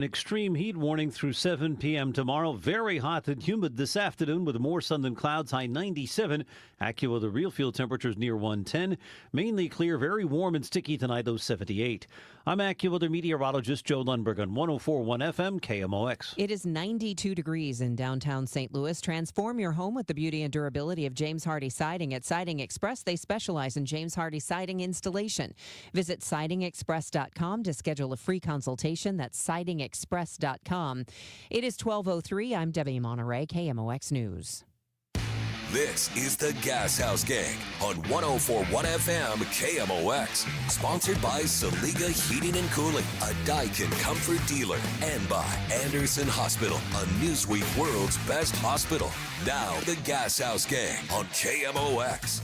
An extreme heat warning through 7 p.m. tomorrow. Very hot and humid this afternoon with more sun than clouds. High 97. AccuWeather real field temperatures near 110. Mainly clear, very warm and sticky tonight, though 78. I'm AccuWeather meteorologist Joe Lundberg on 104.1 FM KMOX. It is 92 degrees in downtown St. Louis. Transform your home with the beauty and durability of James Hardie Siding. At Siding Express, they specialize in James Hardie siding installation. Visit sidingexpress.com to schedule a free consultation. That's sidingexpress.com. It is 12:03. I'm Debbie Monterey, KMOX News. This is the Gashouse Gang on 104.1 FM KMOX. Sponsored by Saliga Heating and Cooling, a Daikin comfort dealer. And by Anderson Hospital, a Newsweek World's Best Hospital. Now, the Gashouse Gang on KMOX.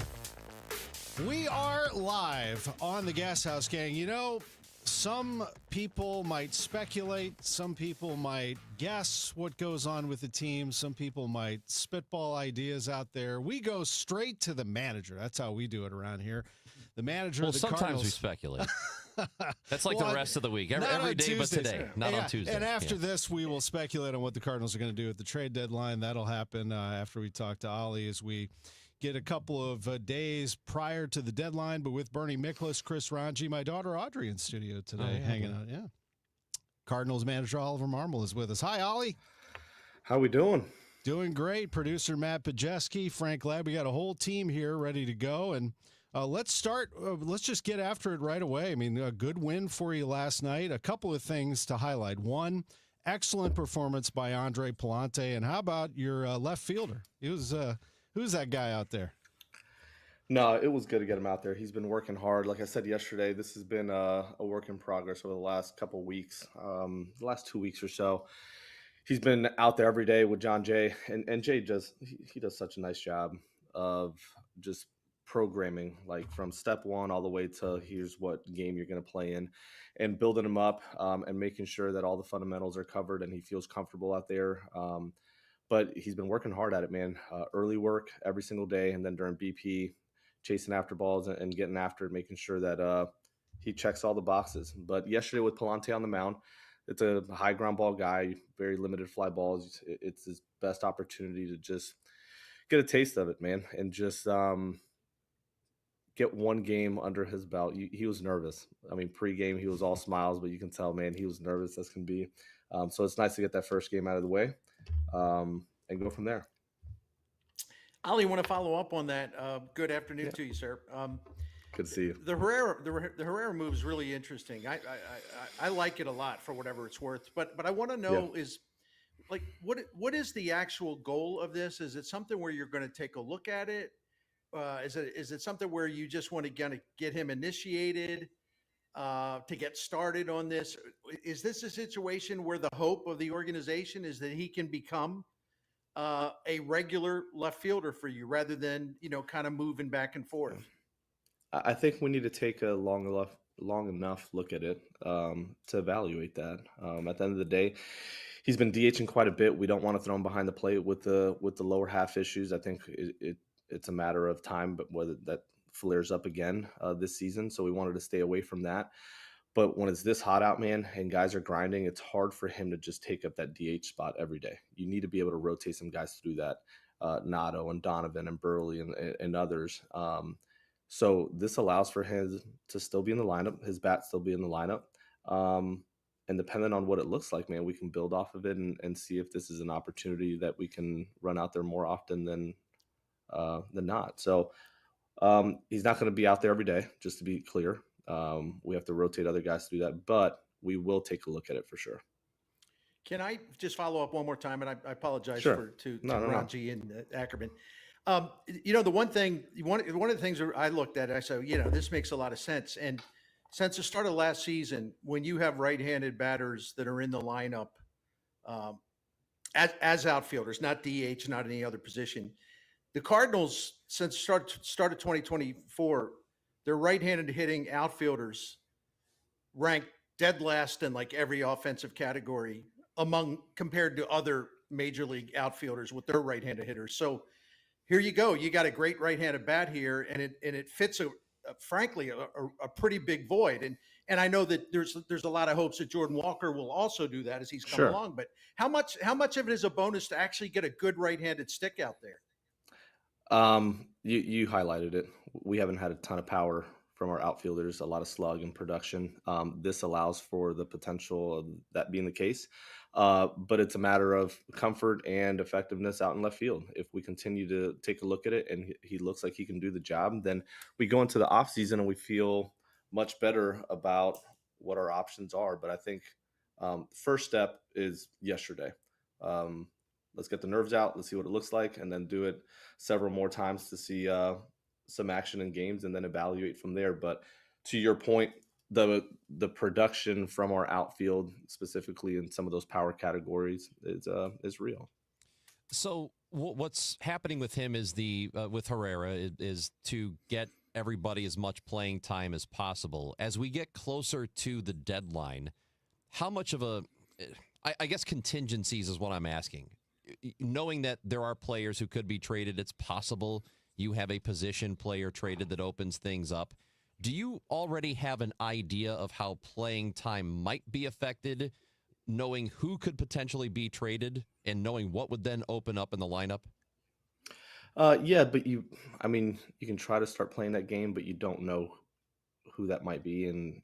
We are live on the Gashouse Gang. You know, some people might speculate, some people might guess what goes on with the team, some people might spitball ideas out there. We go straight to the manager. That's how we do it around here. The manager of the sometimes Cardinals. we speculate. That's like the rest of the week. Every day but today, not on Tuesday. And after this, we will speculate on what the Cardinals are going to do at the trade deadline. That'll happen after we talk to Oli as we get a couple of days prior to the deadline. But with Bernie Miklas, Chris Ranji, my daughter Audrey in studio today, hanging out. Yeah. Cardinals manager Oliver Marmol is with us. Hi, Ollie. How we doing? Doing great. Producer Matt Pajeski, Frank Ladd. We got a whole team here ready to go. And let's start. Let's just get after it right away. I mean, a good win for you last night. A couple of things to highlight. One, excellent performance by Andre Palante. And how about your left fielder? He was who's that guy out there? No, it was good to get him out there. He's been working hard. Like I said yesterday, this has been a work in progress over the last couple of weeks, the last 2 weeks or so. He's been out there every day with John Jay, and Jay does such a nice job of just programming, like from step one all the way to here's what game you're going to play in, and building him up and making sure that all the fundamentals are covered and he feels comfortable out there. But he's been working hard at it, man. Early work every single day, and then during BP, chasing after balls and getting after it, making sure that he checks all the boxes. But yesterday with Palante on the mound, it's a high ground ball guy, very limited fly balls. It's his best opportunity to just get a taste of it, man, and just get one game under his belt. He was nervous. I mean, pregame, he was all smiles, but you can tell, man, he was nervous as can be. So it's nice to get that first game out of the way. And go from there. Oli, want to follow up on that? Good afternoon to you, sir. Good to see you. The Herrera move is really interesting. I like it a lot for whatever it's worth. But I want to know is like what is the actual goal of this? Is it something where you're going to take a look at it? Is it something where you just want to kind of get him initiated to get started on this? Is this a situation where the hope of the organization is that he can become a regular left fielder for you rather than, kind of moving back and forth? I think we need to take a long enough look at it to evaluate that. At the end of the day, he's been DHing quite a bit. We don't want to throw him behind the plate with the lower half issues. I think it's a matter of time, but whether that flares up again this season. So we wanted to stay away from that. But when it's this hot out, man, and guys are grinding, it's hard for him to just take up that DH spot every day. You need to be able to rotate some guys through that, Nato and Donovan and Burley and others. So this allows for him to still be in the lineup, his bat still be in the lineup. And depending on what it looks like, man, we can build off of it and see if this is an opportunity that we can run out there more often than not. So he's not going to be out there every day, just to be clear. We have to rotate other guys to do that, but we will take a look at it for sure. Can I just follow up one more time? And I apologize to Ranji and Ackerman. The one of the things that I looked at, I said, this makes a lot of sense. And since the start of last season, when you have right-handed batters that are in the lineup as outfielders, not DH, not any other position, the Cardinals, since start of 2024, their right-handed hitting outfielders ranked dead last in like every offensive category compared to other major league outfielders with their right-handed hitters. So here you go. You got a great right-handed bat here, and it fits frankly a pretty big void. And And I know that there's a lot of hopes that Jordan Walker will also do that as he's come Sure. along. But how much of it is a bonus to actually get a good right-handed stick out there? You highlighted it. We haven't had a ton of power from our outfielders, a lot of slug and production. This allows for the potential of that being the case. But it's a matter of comfort and effectiveness out in left field. If we continue to take a look at it and he looks like he can do the job, then we go into the offseason and we feel much better about what our options are. But I think first step is yesterday. Um, let's get the nerves out. Let's see what it looks like, and then do it several more times to see some action in games, and then evaluate from there. But to your point, the production from our outfield, specifically in some of those power categories, is real. So what's happening with him is with Herrera is to get everybody as much playing time as possible. As we get closer to the deadline, how much of I guess contingencies is what I'm asking. Knowing that there are players who could be traded, it's possible you have a position player traded that opens things up. Do you already have an idea of how playing time might be affected, knowing who could potentially be traded and knowing what would then open up in the lineup? Yeah, but you can try to start playing that game, but you don't know who that might be. And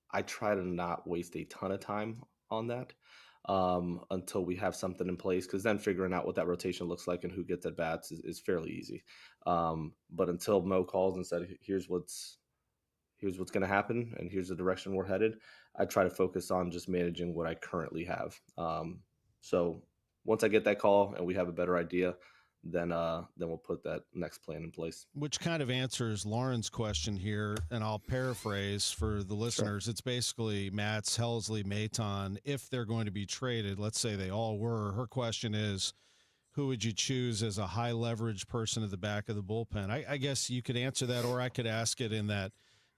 I try to not waste a ton of time on that until we have something in place, because then figuring out what that rotation looks like and who gets at bats is fairly easy. But until Mo calls and said, here's what's going to happen and here's the direction we're headed, I try to focus on just managing what I currently have. So once I get that call and we have a better idea, then we'll put that next plan in place. Which kind of answers Lauren's question here, and I'll paraphrase for the listeners. Sure. It's basically Matz, Helsley, Maton, if they're going to be traded, let's say they all were. Her question is, who would you choose as a high leverage person at the back of the bullpen? I guess you could answer that, or I could ask it in that,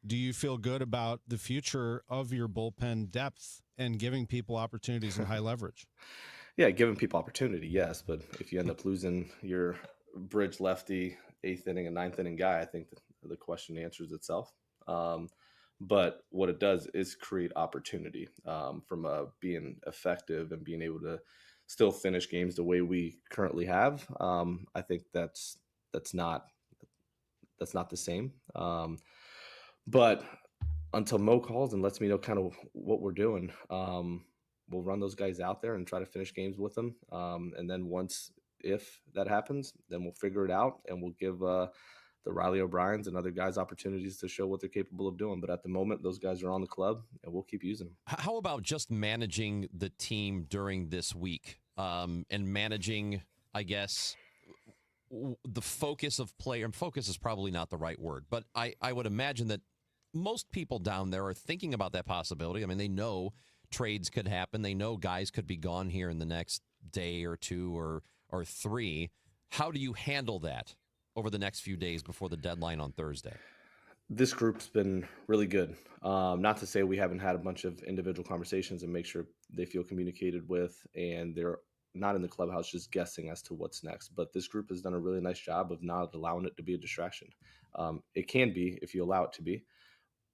do you feel good about the future of your bullpen depth and giving people opportunities in high leverage? Yeah, giving people opportunity, yes. But if you end up losing your bridge lefty, 8th inning and 9th inning guy, I think the question answers itself. But what it does is create opportunity from being effective and being able to still finish games the way we currently have. I think that's not the same. But until Mo calls and lets me know kind of what we're doing, we'll run those guys out there and try to finish games with them. And then if that happens, then we'll figure it out and we'll give the Riley O'Briens and other guys opportunities to show what they're capable of doing. But at the moment, those guys are on the club and we'll keep using them. How about just managing the team during this week and managing, I guess, the focus of player? And focus is probably not the right word, but I would imagine that most people down there are thinking about that possibility. I mean, they know trades could happen. They know guys could be gone here in the next day or two or 3. How do you handle that over the next few days before the deadline on Thursday? This group's been really good. Not to say we haven't had a bunch of individual conversations and make sure they feel communicated with and they're not in the clubhouse just guessing as to what's next. But this group has done a really nice job of not allowing it to be a distraction. It can be if you allow it to be,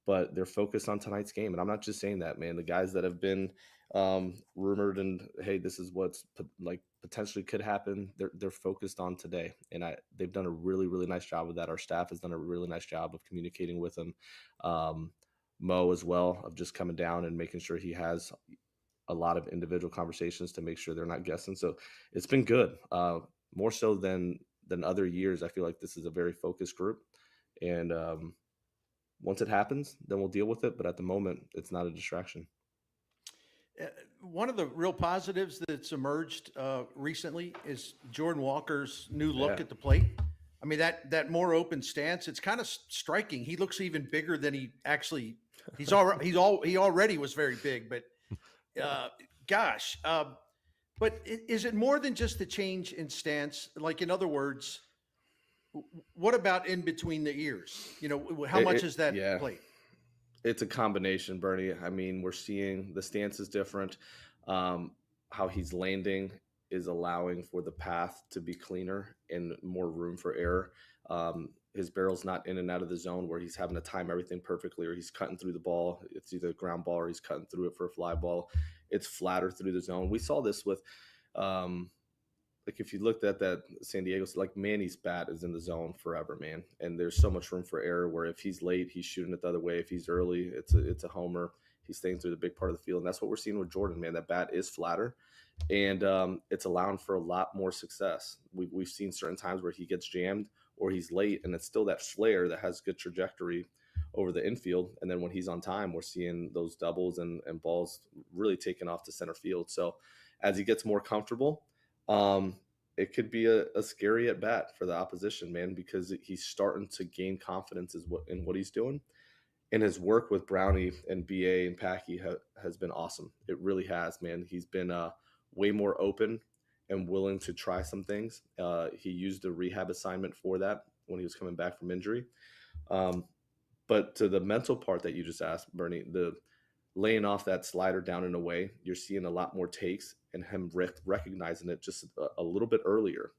but they're focused on tonight's game. And I'm not just saying that, man. The guys that have been rumored and, hey, this is what's potentially could happen, they're focused on today. And they've done a really, really nice job with that. Our staff has done a really nice job of communicating with them. Mo as well, of just coming down and making sure he has a lot of individual conversations to make sure they're not guessing. So it's been good. More so than other years. I feel like this is a very focused group. And once it happens, then we'll deal with it. But at the moment, it's not a distraction. One of the real positives that's emerged recently is Jordan Walker's new look at the plate. I mean, that more open stance, it's kind of striking. He looks even bigger than he actually, he already was very big, but gosh. But is it more than just the change in stance? Like, in other words, what about in between the ears? How much is that plate? It's a combination, Bernie. I mean, we're seeing the stance is different. How he's landing is allowing for the path to be cleaner and more room for error. his barrel's not in and out of the zone where he's having to time everything perfectly, or he's cutting through the ball. It's either a ground ball or he's cutting through it for a fly ball. It's flatter through the zone. We saw this with, like if you looked at that San Diego, like Manny's bat is in the zone forever, man. And there's so much room for error where if he's late, he's shooting it the other way. If he's early, it's a homer. He's staying through the big part of the field. And that's what we're seeing with Jordan, man. That bat is flatter. And it's allowing for a lot more success. We've seen certain times where he gets jammed or he's late, and it's still that flare that has good trajectory over the infield. And then when he's on time, we're seeing those doubles and balls really taking off to center field. So as he gets more comfortable, it could be a scary at bat for the opposition, man, because he's starting to gain confidence in what he's doing. And his work with Brownie and BA and Packy has been awesome. It really has, man. He's been way more open and willing to try some things. He used a rehab assignment for that when he was coming back from injury. But to the mental part that you just asked, Bernie, the laying off that slider down and away, you're seeing a lot more takes and him recognizing it just a little bit earlier.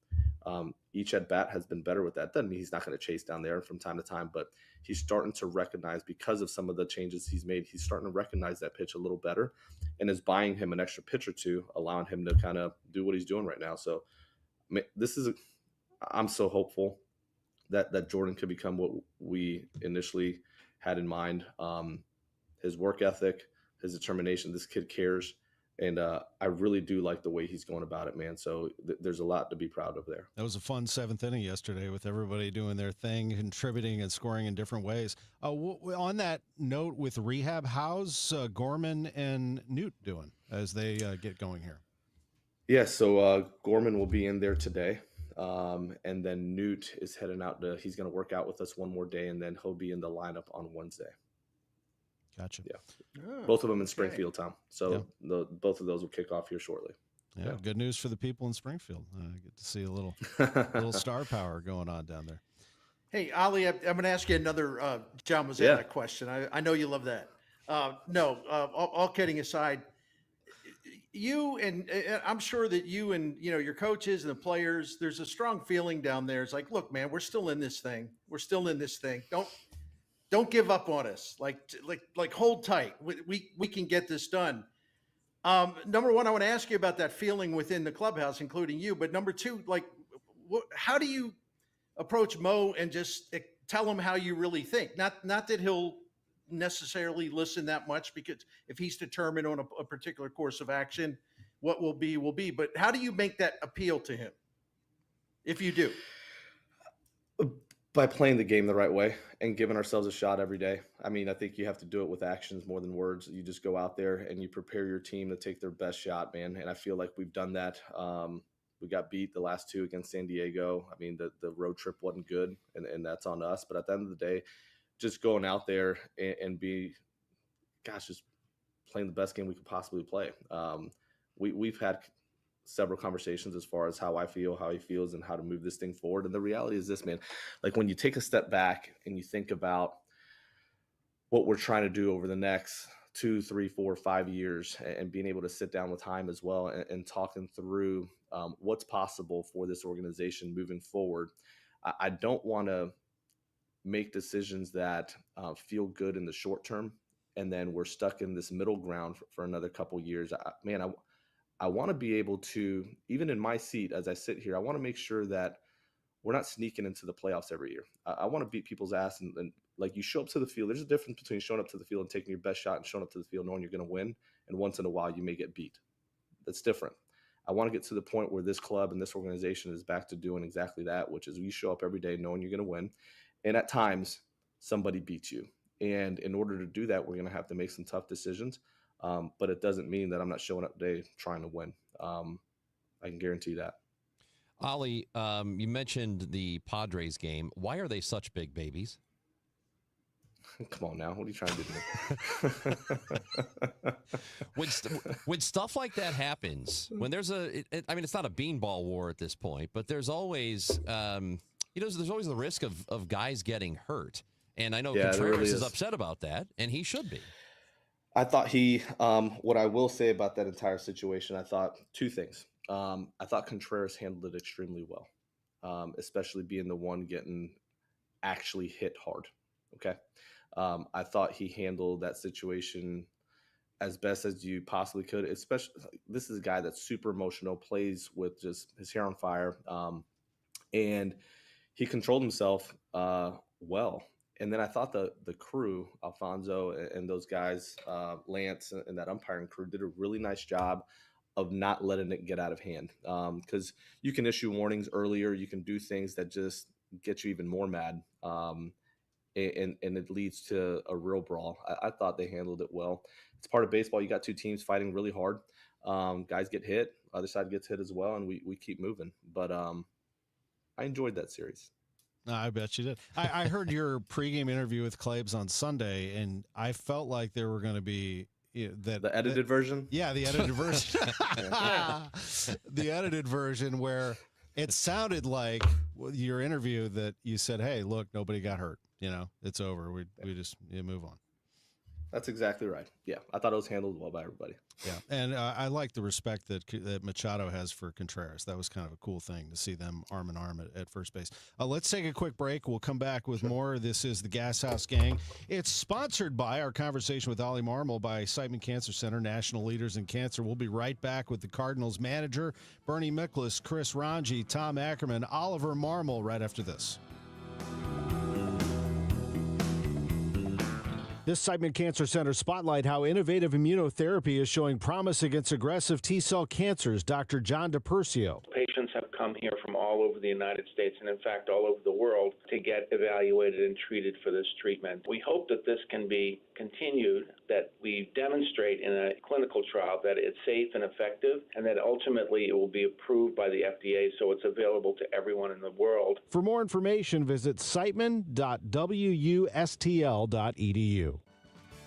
Each at bat has been better with that. Doesn't mean he's not going to chase down there from time to time, but he's starting to recognize, because of some of the changes he's made, he's starting to recognize that pitch a little better, and is buying him an extra pitch or two, allowing him to kind of do what he's doing right now. So I'm so hopeful that Jordan could become what we initially had in mind. His work ethic, his determination, this kid cares. And I really do like the way he's going about it, man. So there's a lot to be proud of there. That was a fun seventh inning yesterday with everybody doing their thing, contributing and scoring in different ways. On that note with rehab, how's Gorman and Newt doing as they get going here? Yeah, so Gorman will be in there today. And then Newt is heading out he's going to work out with us one more day, and then he'll be in the lineup on Wednesday. Gotcha. Yeah. Both of them in Springfield, Tom. So both of those will kick off here shortly. Yeah. Good news for the people in Springfield. Get to see a little star power going on down there. Hey, Oli, I'm going to ask you another John Mazzella question. I know you love that. All kidding aside, you and I'm sure that you and your coaches and the players, there's a strong feeling down there. It's like, look, man, we're still in this thing. Don't give up on us. Like hold tight. We can get this done. Number one, I want to ask you about that feeling within the clubhouse, including you. But number two, how do you approach Mo and just tell him how you really think? Not that he'll necessarily listen that much, because if he's determined on a particular course of action, what will be will be. But how do you make that appeal to him, if you do? By playing the game the right way and giving ourselves a shot every day. I mean, I think you have to do it with actions more than words. You just go out there and you prepare your team to take their best shot, man. And I feel like we've done that. We got beat the last two against San Diego. I mean, the road trip wasn't good, and that's on us. But at the end of the day, just going out there and just playing the best game we could possibly play. We've had several conversations as far as how I feel, how he feels, and how to move this thing forward. And the reality is this, man, like when you take a step back and you think about what we're trying to do over the next 2, 3, 4, 5 years, and being able to sit down with Haim as well and talking through what's possible for this organization moving forward. I don't want to make decisions that feel good in the short term, and then we're stuck in this middle ground for another couple years. I want to be able to, even in my seat as I sit here, I want to make sure that we're not sneaking into the playoffs every year. I want to beat people's ass, and like, you show up to the field. There's a difference between showing up to the field and taking your best shot and showing up to the field knowing you're going to win, and once in a while you may get beat. That's different. I want to get to the point where this club and this organization is back to doing exactly that, which is you show up every day knowing you're going to win, and at times somebody beats you. And in order to do that, we're going to have to make some tough decisions. But it doesn't mean that I'm not showing up today trying to win. I can guarantee that. Oli, you mentioned the Padres game. Why are they such big babies? Come on now. What are you trying to do? When stuff like that happens, when there's it's not a beanball war at this point, but there's always, there's always the risk of guys getting hurt. And I know Contreras really is upset about that, and he should be. I thought what I will say about that entire situation, I thought two things. I thought Contreras handled it extremely well, especially being the one getting actually hit hard. Okay. I thought he handled that situation as best as you possibly could. Especially, this is a guy that's super emotional, plays with just his hair on fire, and he controlled himself well. And then I thought the crew, Alfonso and those guys, Lance and that umpiring crew, did a really nice job of not letting it get out of hand. Because you can issue warnings earlier, you can do things that just get you even more mad. And it leads to a real brawl. I thought they handled it well. It's part of baseball. You got two teams fighting really hard. Guys get hit, other side gets hit as well, and we keep moving. But I enjoyed that series. No, I bet you did. I heard your pregame interview with Claibs on Sunday, and I felt like there were going to be the edited version. Yeah, the edited version. The edited version where it sounded like your interview that you said, "Hey, look, nobody got hurt. It's over. We just move on." That's exactly right. Yeah, I thought it was handled well by everybody. Yeah, and I like the respect that Machado has for Contreras. That was kind of a cool thing to see them arm in arm at first base. Let's take a quick break. We'll come back with more. This is the Gashouse Gang. It's sponsored by our conversation with Oli Marmol by Siteman Cancer Center, national leaders in cancer. We'll be right back with the Cardinals manager, Bernie Miklasz, Chris Ranji, Tom Ackerman, Oliver Marmol right after this. This Siteman Cancer Center spotlight how innovative immunotherapy is showing promise against aggressive T-cell cancers. Dr. John DiPersio. Patients have come here from all over the United States and, in fact, all over the world to get evaluated and treated for this treatment. We hope that this can be continued, that we demonstrate in a clinical trial that it's safe and effective, and that ultimately it will be approved by the FDA so it's available to everyone in the world. For more information, visit siteman.wustl.edu.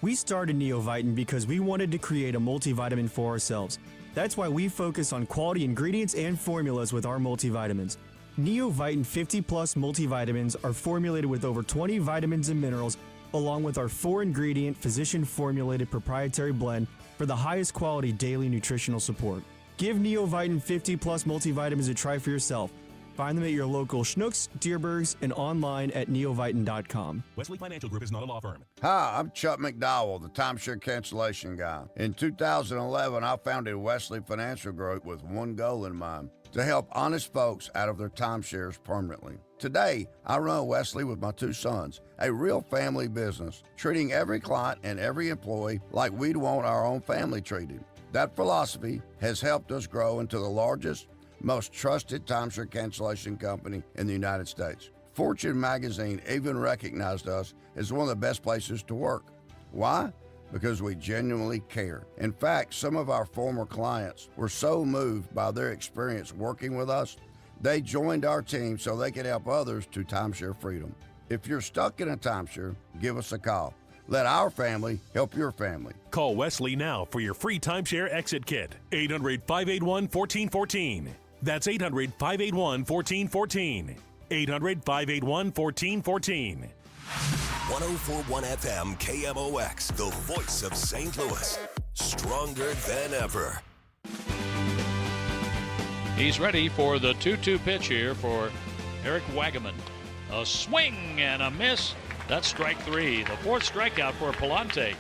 We started Neovitin because we wanted to create a multivitamin for ourselves. That's why we focus on quality ingredients and formulas with our multivitamins. Neovitin 50 Plus multivitamins are formulated with over 20 vitamins and minerals, along with our 4-ingredient physician-formulated proprietary blend for the highest quality daily nutritional support. Give Neovitin 50 Plus multivitamins a try for yourself. Find them at your local Schnucks, Deerbergs, and online at neovitin.com. Wesley Financial Group is not a law firm. Hi, I'm Chuck McDowell, the timeshare cancellation guy. In 2011, I founded Wesley Financial Group with one goal in mind: to help honest folks out of their timeshares permanently. Today, I run Wesley with my 2 sons, a real family business, treating every client and every employee like we'd want our own family treated. That philosophy has helped us grow into the largest, most trusted timeshare cancellation company in the United States. Fortune magazine even recognized us as one of the best places to work. Why? Because we genuinely care. In fact, some of our former clients were so moved by their experience working with us, they joined our team so they could help others to timeshare freedom. If you're stuck in a timeshare, give us a call. Let our family help your family. Call Wesley now for your free timeshare exit kit. 800-581-1414. That's 800-581-1414. 800-581-1414. 104.1 FM KMOX, the voice of St. Louis. Stronger than ever. He's ready for the 2-2 pitch here for Eric Wagaman. A swing and a miss. That's strike 3. The 4th strikeout for Palante.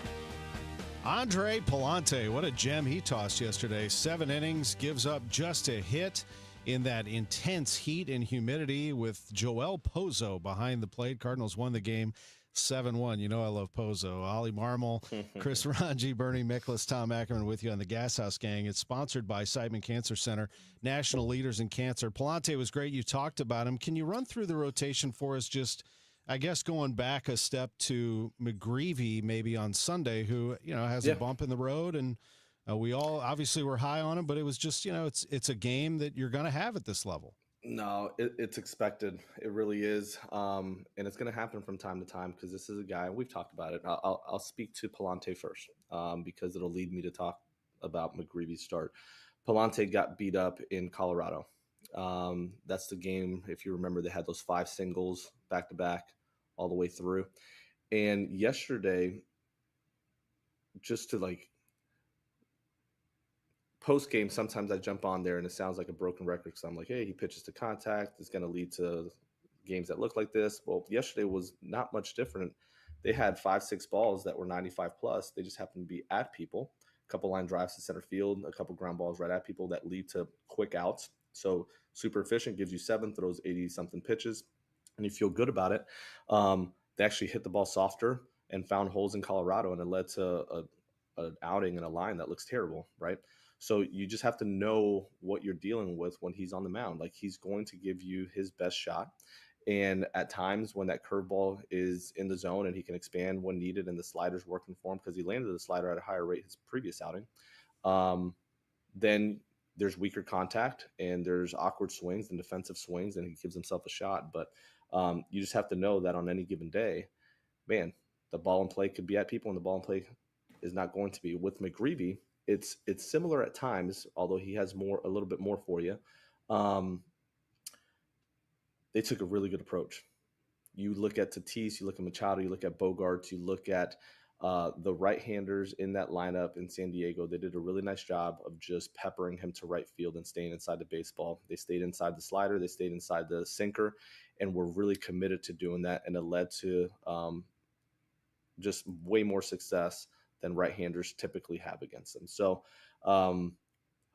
Andre Palante, what a gem he tossed yesterday. 7 innings, gives up just a hit in that intense heat and humidity with Joel Pozo behind the plate. Cardinals won the game 7-1. You know I love Pozo. Oli Marmol, Chris Ranji, Bernie Miklasz, Tom Ackerman with you on the Gashouse Gang. It's sponsored by Siteman Cancer Center, national leaders in cancer. Palante was great. You talked about him. Can you run through the rotation for us, just I guess going back a step to McGreevy maybe on Sunday, who, has a bump in the road, and we all obviously were high on him, but it was just, it's a game that you're going to have at this level. No, it's expected. It really is. And it's going to happen from time to time because this is a guy, we've talked about it. I'll speak to Palante first because it'll lead me to talk about McGreevy's start. Palante got beat up in Colorado. That's the game, if you remember, they had those 5 singles back-to-back all the way through. And yesterday, just to post-game, sometimes I jump on there and it sounds like a broken record because I'm like, hey, he pitches to contact. It's going to lead to games that look like this. Well, yesterday was not much different. They had 5-6 balls that were 95 plus. They just happened to be at people. A couple line drives to center field, a couple ground balls right at people that lead to quick outs. So super efficient, gives you 7, throws 80 something pitches, and you feel good about it. They actually hit the ball softer and found holes in Colorado, and it led to an outing and a line that looks terrible, right? So you just have to know what you're dealing with when he's on the mound. Like, he's going to give you his best shot. And at times when that curveball is in the zone and he can expand when needed and the slider's working for him, because he landed the slider at a higher rate his previous outing, then there's weaker contact and there's awkward swings and defensive swings, and he gives himself a shot. But you just have to know that on any given day, man, the ball in play could be at people and the ball in play is not going to be. With McGreevy, it's similar at times, although he has a little bit more for you. They took a really good approach. You look at Tatis, you look at Machado, you look at Bogarts, you look at the right-handers in that lineup in San Diego. They did a really nice job of just peppering him to right field and staying inside the baseball. They stayed inside the slider, they stayed inside the sinker, and were really committed to doing that, and it led to just way more success than right-handers typically have against them. So he'll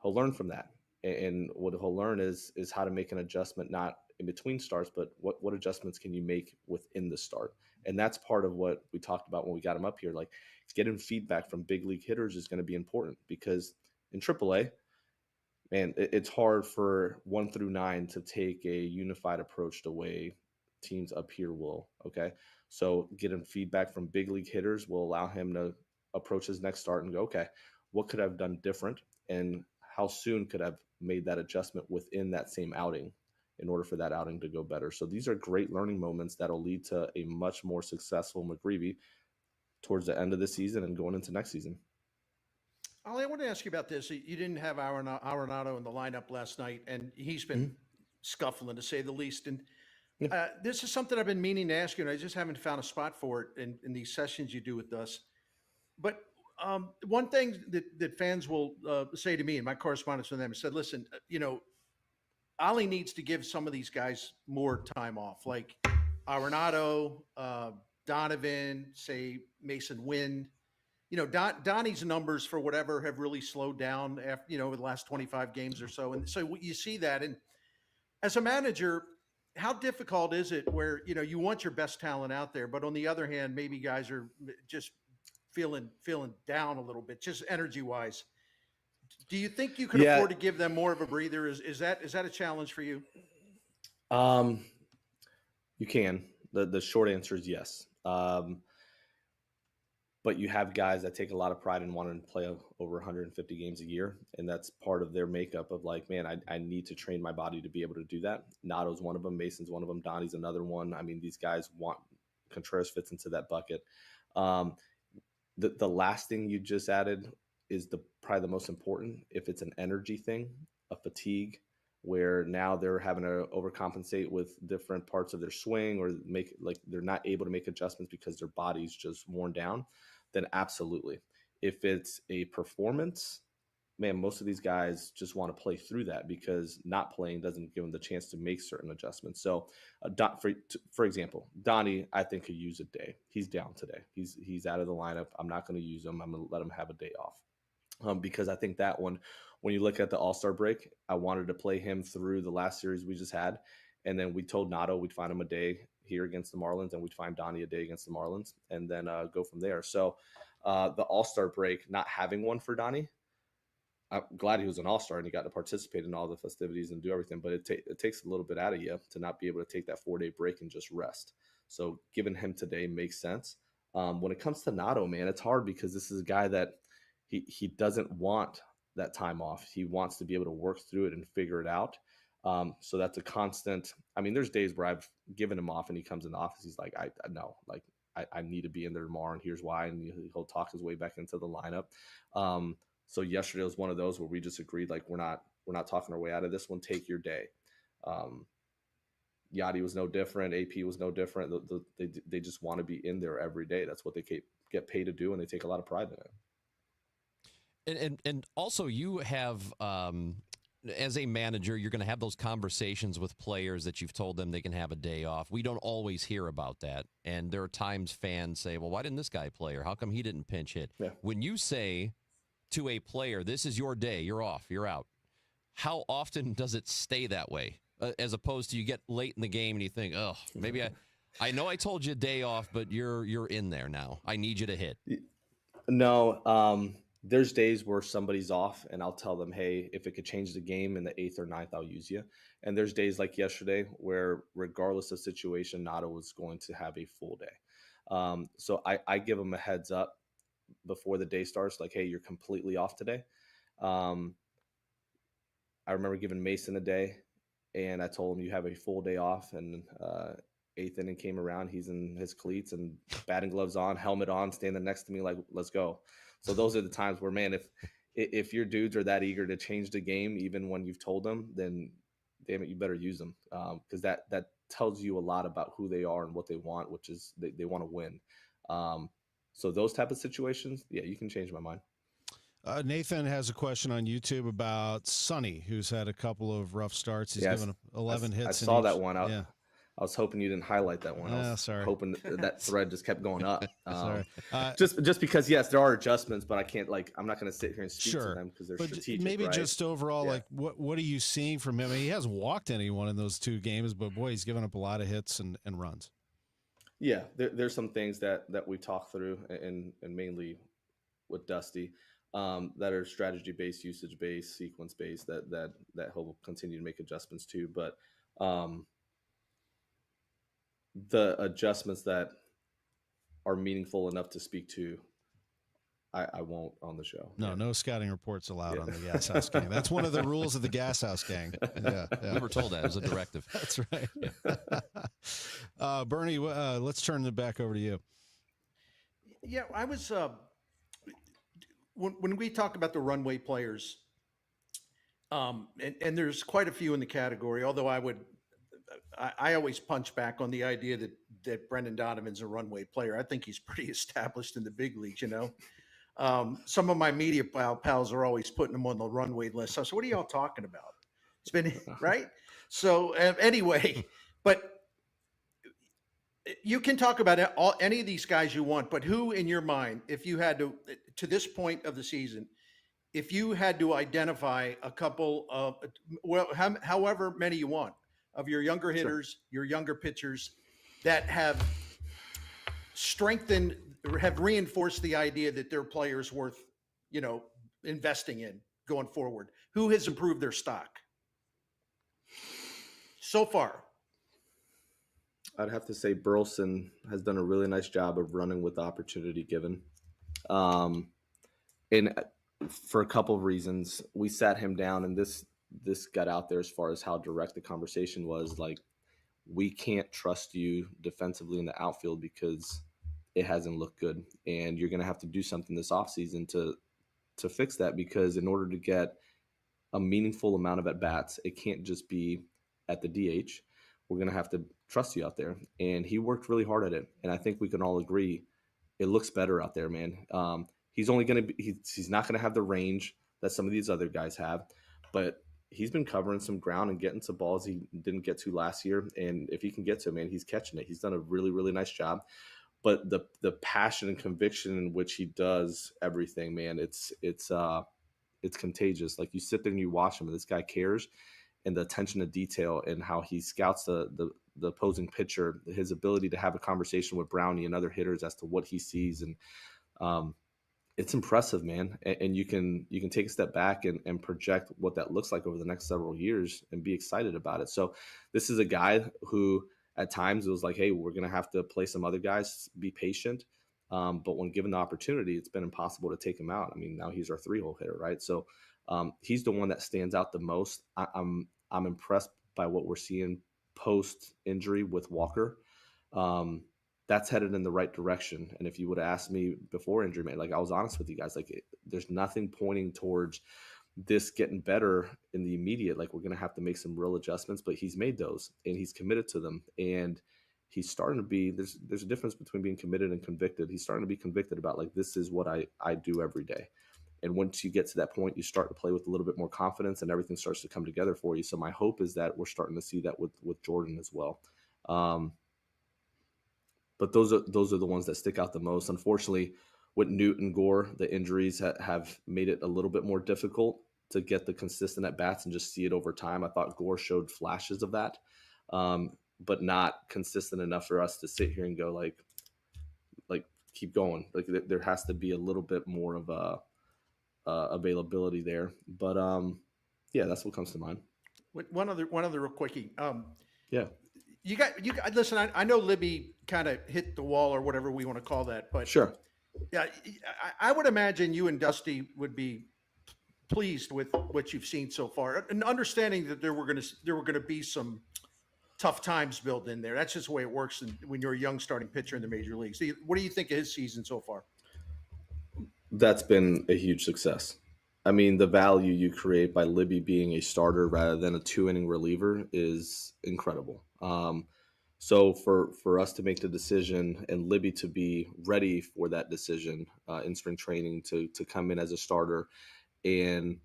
learn from that. And what he'll learn is how to make an adjustment, not in between starts, but what adjustments can you make within the start? And that's part of what we talked about when we got him up here. Like, getting feedback from big league hitters is going to be important, because in AAA, man, it's hard for 1 through 9 to take a unified approach the way teams up here will. Okay. So getting feedback from big league hitters will allow him to approach his next start and go, okay, what could I have done different? And how soon could I have made that adjustment within that same outing in order for that outing to go better? So these are great learning moments that'll lead to a much more successful McGreevy towards the end of the season and going into next season. Oli, I want to ask you about this. You didn't have Arenado in the lineup last night, and he's been scuffling, to say the least. And this is something I've been meaning to ask you, and I just haven't found a spot for it in these sessions you do with us. But one thing that fans will say to me in my correspondence with them is said, listen, Oli needs to give some of these guys more time off, like Arenado, Donovan, say Mason Wynn. Donnie's numbers for whatever have really slowed down after, over the last 25 games or so. And so you see that. And as a manager, how difficult is it where, you want your best talent out there, but on the other hand, maybe guys are just feeling down a little bit, just energy wise. Do you think you can afford to give them more of a breather? Is that a challenge for you? You can. The short answer is yes. But you have guys that take a lot of pride in wanting to play over 150 games a year, and that's part of their makeup of like, man, I need to train my body to be able to do that. Nato's one of them. Mason's one of them. Donnie's another one. I mean, these guys Contreras fits into that bucket. The last thing you just added is probably the most important. If it's an energy thing, a fatigue, where now they're having to overcompensate with different parts of their swing, or they're not able to make adjustments because their body's just worn down, then absolutely. If it's a performance, man, most of these guys just want to play through that, because not playing doesn't give them the chance to make certain adjustments. So for example, Donnie, I think, could use a day. He's down today. He's out of the lineup. I'm not going to use him. I'm going to let him have a day off, because I think that one, when you look at the All-Star break, I wanted to play him through the last series we just had. And then we told Nato we'd find him a day here against the Marlins, and we'd find Donnie a day against the Marlins, and then go from there. So the All-Star break, not having one for Donnie, I'm glad he was an All-Star and he got to participate in all the festivities and do everything, but it takes a little bit out of you to not be able to take that 4-day break and just rest. So giving him today makes sense. When it comes to Nato, man, it's hard, because this is a guy that he doesn't want that time off. He wants to be able to work through it and figure it out. So that's a constant. I mean, there's days where I've given him off and he comes in the office. He's like, I know, like I need to be in there tomorrow, and here's why. And he'll talk his way back into the lineup. So yesterday was one of those where we just agreed, like, we're not talking our way out of this one. Take your day. Yachty was no different. AP was no different. They just want to be in there every day. That's what they get paid to do, and they take a lot of pride in it. And also, you have as a manager, you're going to have those conversations with players that you've told them they can have a day off. We don't always hear about that. And there are times fans say, well, why didn't this guy play? Or how come he didn't pinch hit? Yeah. When you say to a player, this is your day, you're off, you're out, how often does it stay that way? As opposed to you get late in the game and you think, oh, maybe I know I told you a day off, but you're in there now. I need you to hit. No, there's days where somebody's off and I'll tell them, hey, if it could change the game in the 8th or 9th, I'll use you. And there's days like yesterday where regardless of situation, Nado was going to have a full day. So I give them a heads up before the day starts, like, hey, you're completely off today. I remember giving Mason a day and I told him you have a full day off, and 8th inning came around. He's in his cleats and batting gloves on, helmet on, standing next to me like, let's go. So those are the times where, man, if your dudes are that eager to change the game, even when you've told them, then damn it, you better use them, because that tells you a lot about who they are and what they want, which is they want to win. So those type of situations, yeah, you can change my mind. Nathan has a question on YouTube about Sonny, who's had a couple of rough starts. He's given 11 hits. I saw that one. Yeah. I was hoping you didn't highlight that one. I was hoping that thread just kept going up. Sorry. Just because, yes, there are adjustments, but I can't, I'm not going to sit here and speak to them because they're strategic. Maybe right? just overall, what are you seeing from him? I mean, he hasn't walked anyone in those 2 games, but boy, he's given up a lot of hits and runs. Yeah, there's some things that we talk through, and mainly with Dusty, that are strategy-based, usage-based, sequence-based, that he'll continue to make adjustments to. But the adjustments that are meaningful enough to speak to, I won't on the show. No scouting reports allowed on the Gashouse Gang. That's one of the rules of the Gashouse Gang. Yeah. We were told that. It was a directive. That's right. Yeah. Bernie, let's turn it back over to you. Yeah, I was when we talk about the runway players, and there's quite a few in the category, although I always punch back on the idea that Brendan Donovan's a runway player. I think he's pretty established in the big leagues, Some of my media pals are always putting him on the runway list. So what are y'all talking about? It's been right. So anyway, but you can talk about any of these guys you want, but who in your mind, if you had to this point of the season, if you had to identify a couple of, however many you want, of your younger hitters, your younger pitchers that have strengthened, have reinforced the idea that they're players worth, investing in going forward, who has improved their stock so far? I'd have to say Burleson has done a really nice job of running with the opportunity given. And for a couple of reasons, we sat him down, and this got out there as far as how direct the conversation was. Like, we can't trust you defensively in the outfield because it hasn't looked good. And you're going to have to do something this offseason to fix that, because in order to get a meaningful amount of at-bats, it can't just be at the DH. We're going to have to trust you out there. And he worked really hard at it. And I think we can all agree it looks better out there, man. He's only going to be, he's not going to have the range that some of these other guys have, but he's been covering some ground and getting to balls he didn't get to last year. And if he can get to it, man, he's catching it. He's done a really, really nice job. But the passion and conviction in which he does everything, man, it's contagious. Like, you sit there and you watch him, and this guy cares, and the attention to detail and how he scouts the opposing pitcher, his ability to have a conversation with Brownie and other hitters as to what he sees. And it's impressive, man. And you can take a step back and project what that looks like over the next several years and be excited about it. So this is a guy who at times it was like, hey, we're going to have to play some other guys, be patient. But when given the opportunity, it's been impossible to take him out. I mean, now he's our 3-hole hitter, right? So he's the one that stands out the most. I'm impressed by what we're seeing post injury with Walker. That's headed in the right direction. And if you would have asked me before injury, man, like, I was honest with you guys, like, there's nothing pointing towards this getting better in the immediate. Like, we're going to have to make some real adjustments, but he's made those and he's committed to them. And he's starting to be, there's a difference between being committed and convicted. He's starting to be convicted about, like, this is what I do every day. And once you get to that point, you start to play with a little bit more confidence, and everything starts to come together for you. So my hope is that we're starting to see that with Jordan as well. But those are the ones that stick out the most. Unfortunately, with Newt and Gore, the injuries have made it a little bit more difficult to get the consistent at bats and just see it over time. I thought Gore showed flashes of that, but not consistent enough for us to sit here and go like keep going. Like there has to be a little bit more of a availability there. But yeah, that's what comes to mind. One other real quickie. Yeah. You got listen, I know Libby kind of hit the wall or whatever we want to call that, but sure. Yeah, I would imagine you and Dusty would be pleased with what you've seen so far, and understanding that there were going to be some tough times built in there. That's just the way it works when you're a young starting pitcher in the major leagues. What do you think of his season so far? That's been a huge success. I mean, the value you create by Libby being a starter rather than a 2-inning reliever is incredible. So for us to make the decision and Libby to be ready for that decision in spring training to come in as a starter, and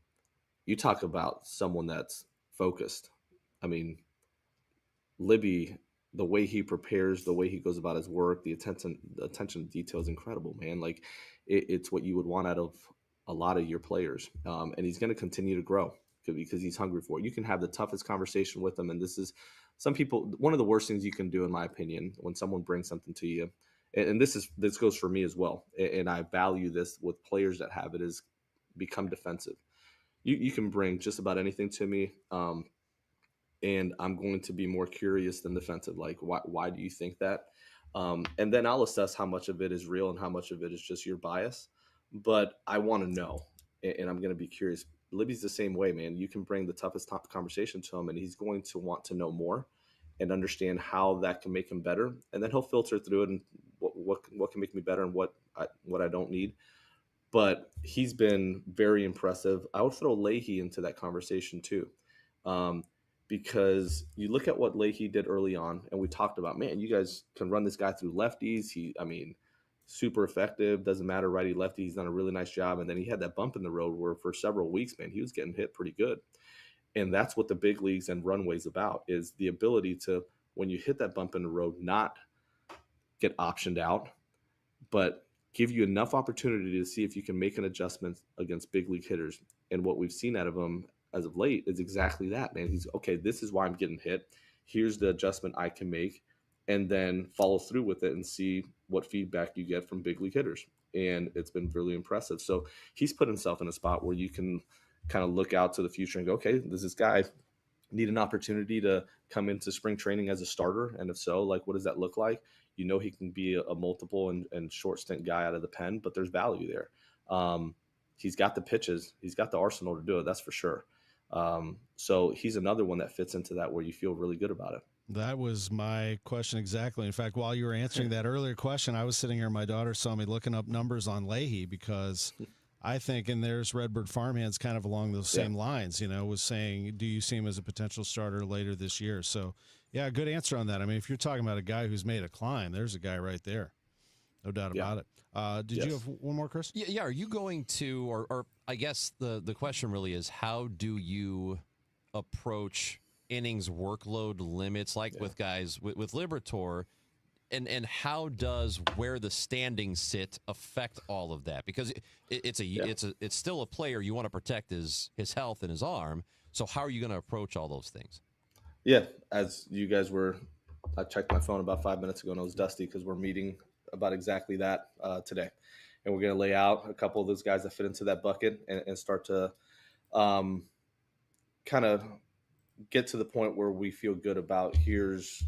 you talk about someone that's focused. I mean, Libby, the way he prepares, the way he goes about his work, the attention to detail is incredible, man. Like it's what you would want out of a lot of your players. And he's going to continue to grow because he's hungry for it. You can have the toughest conversation with him. And this is one of the worst things you can do, in my opinion, when someone brings something to you. And this goes for me as well. And I value this with players that have it, is become defensive. You can bring just about anything to me. And I'm going to be more curious than defensive. Like, why do you think that? And then I'll assess how much of it is real and how much of it is just your bias. But I want to know, and I'm going to be curious. Libby's the same way, man. You can bring the toughest conversation to him, and he's going to want to know more and understand how that can make him better. And then he'll filter through it and what can make me better and what I don't need. But he's been very impressive. I would throw Leahy into that conversation too. Because you look at what Leahy did early on, and we talked about, man, you guys can run this guy through lefties. Super effective. Doesn't matter righty lefty. He's done a really nice job. And then he had that bump in the road where for several weeks, man, he was getting hit pretty good. And that's what the big leagues and runways about, is the ability to, when you hit that bump in the road, not get optioned out, but give you enough opportunity to see if you can make an adjustment against big league hitters. And what we've seen out of him as of late is exactly that, man. He's okay. This is why I'm getting hit. Here's the adjustment I can make, and then follow through with it and see what feedback you get from big league hitters. And it's been really impressive. So he's put himself in a spot where you can kind of look out to the future and go, okay, does this guy need an opportunity to come into spring training as a starter? And if so, like, what does that look like? You know, he can be a multiple and short stint guy out of the pen, but there's value there. He's got the pitches. He's got the arsenal to do it. That's for sure. So he's another one that fits into that where you feel really good about it. That was my question exactly. In fact, while you were answering that earlier question, I was sitting here, my daughter saw me looking up numbers on Leahy, because I think, and there's Redbird Farmhands kind of along those same lines, was saying, do you see him as a potential starter later this year? So, yeah, good answer on that. I mean, if you're talking about a guy who's made a climb, there's a guy right there. No doubt about it. Did you have one more, Chris? Yeah. Are you going to, or I guess the question really is, how do you approach innings workload limits, like with guys with Liberatore, and how does where the standings sit affect all of that? Because it's still a player. You want to protect his health and his arm. So how are you going to approach all those things? Yeah, as you guys were, I checked my phone about 5 minutes ago, and it was dusty because we're meeting about exactly that today. And we're going to lay out a couple of those guys that fit into that bucket and start to kind of get to the point where we feel good about here's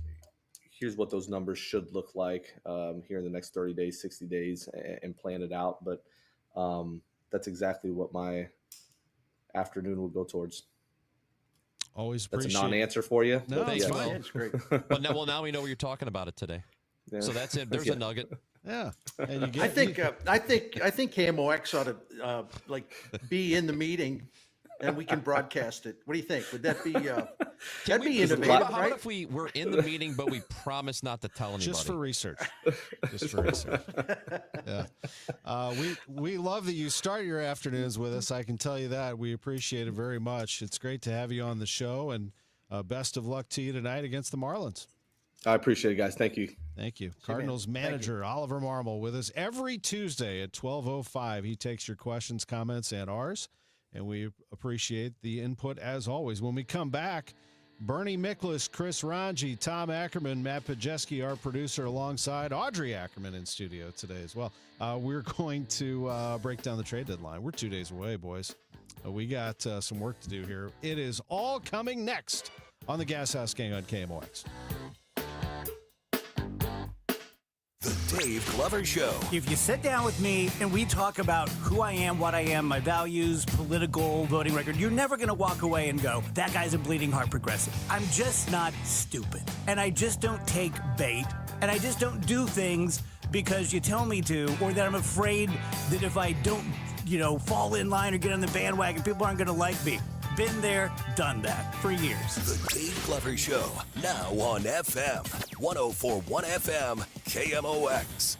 what those numbers should look like here in the next 30 days, 60 days, and plan it out. But that's exactly what my afternoon will go towards. Always appreciate. That's a non-answer for you. No, thanks. well, It's great. Well, now we know what you're talking about it today. Yeah. So that's it. There's a nugget. Yeah, and you I think KMOX ought to be in the meeting and we can broadcast it. What do you think? Would that be that'd be How innovative, about right? if we're in the meeting, but we promise not to tell anybody? Just for research. Just for research. Yeah. We love that you start your afternoons with us. I can tell you that. We appreciate it very much. It's great to have you on the show, and best of luck to you tonight against the Marlins. I appreciate it, guys. Thank you. Thank you. Cardinals manager Oliver Marmol with us every Tuesday at 12:05. He takes your questions, comments, and ours, and we appreciate the input as always. When we come back, Bernie Miklas, Chris Ranji, Tom Ackerman, Matt Pajeski, our producer, alongside Audrey Ackerman in studio today as well. We're going to break down the trade deadline. We're 2 days away, boys. We got some work to do here. It is all coming next on the Gashouse Gang on KMOX. The Dave Glover Show. If you sit down with me and we talk about who I am, what I am, my values, political, voting record, you're never going to walk away and go, that guy's a bleeding heart progressive. I'm just not stupid. And I just don't take bait. And I just don't do things because you tell me to, or that I'm afraid that if I don't, fall in line or get on the bandwagon, people aren't going to like me. Been there, done that for years. The Dave Glover Show, now on FM 104.1 FM KMOX.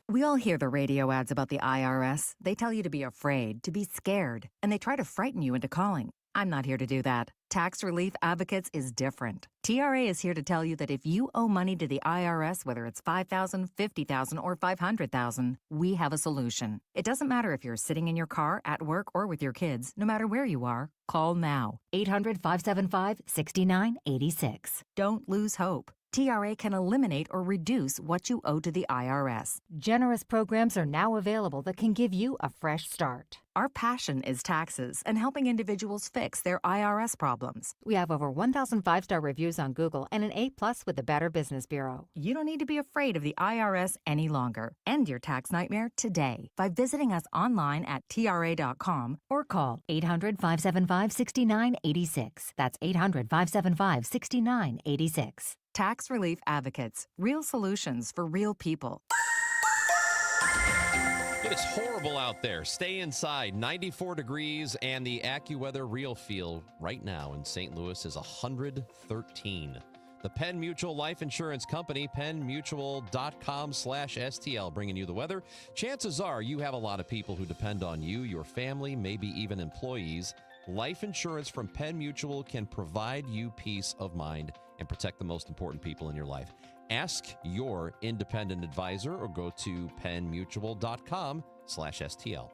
We all hear the radio ads about the IRS. They tell you to be afraid, to be scared, and they try to frighten you into calling. I'm not here to do that. Tax Relief Advocates is different. TRA is here to tell you that if you owe money to the IRS, whether it's $5,000, $50,000, or $500,000, we have a solution. It doesn't matter if you're sitting in your car, at work, or with your kids. No matter where you are, call now. 800-575-6986. Don't lose hope. TRA can eliminate or reduce what you owe to the IRS. Generous programs are now available that can give you a fresh start. Our passion is taxes and helping individuals fix their IRS problems. We have over 1,000 5-star reviews on Google and an A+ with the Better Business Bureau. You don't need to be afraid of the IRS any longer. End your tax nightmare today by visiting us online at TRA.com or call 800-575-6986. That's 800-575-6986. Tax Relief Advocates. Real solutions for real people. It is horrible out there. Stay inside. 94 degrees, and the AccuWeather real feel right now in St. Louis is 113. The Penn Mutual Life Insurance Company, pennmutual.com/STL, bringing you the weather. Chances are you have a lot of people who depend on you, your family, maybe even employees. Life insurance from Penn Mutual can provide you peace of mind and protect the most important people in your life. Ask your independent advisor or go to pennmutual.com/STL.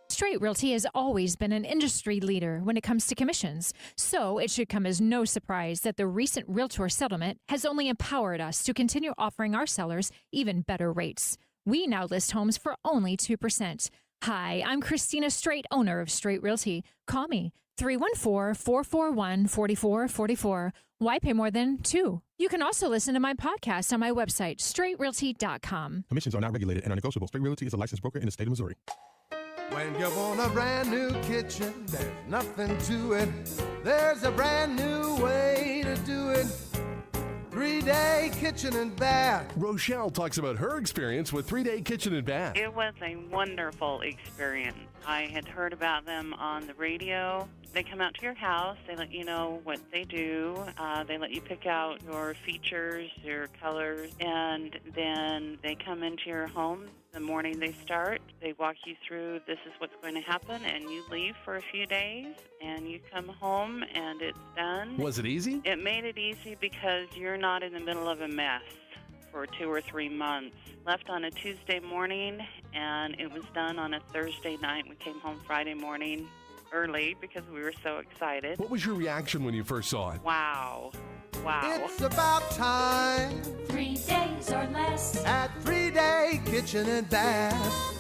Straight Realty has always been an industry leader when it comes to commissions, so it should come as no surprise that the recent Realtor settlement has only empowered us to continue offering our sellers even better rates. We now list homes for only 2%. Hi, I'm Christina Straight, owner of Straight Realty. Call me, 314-441-4444. Why pay more than 2? You can also listen to my podcast on my website, straightrealty.com. Commissions are not regulated and are negotiable. Straight Realty is a licensed broker in the state of Missouri. When you want a brand new kitchen, there's nothing to it. There's a brand new way to do it. 3-Day Kitchen and Bath. Rochelle talks about her experience with 3-Day Kitchen and Bath. It was a wonderful experience. I had heard about them on the radio. They come out to your house. They let you know what they do. They let you pick out your features, your colors, and then they come into your home the morning they start. They walk you through, this is what's going to happen, and you leave for a few days, and you come home, and it's done. Was it easy? It made it easy because you're not in the middle of a mess for 2 or 3 months. Left on a Tuesday morning, and it was done on a Thursday night. We came home Friday morning early because we were so excited. What was your reaction when you first saw it? Wow. It's about time. 3 days or less at 3-Day Kitchen and Bath.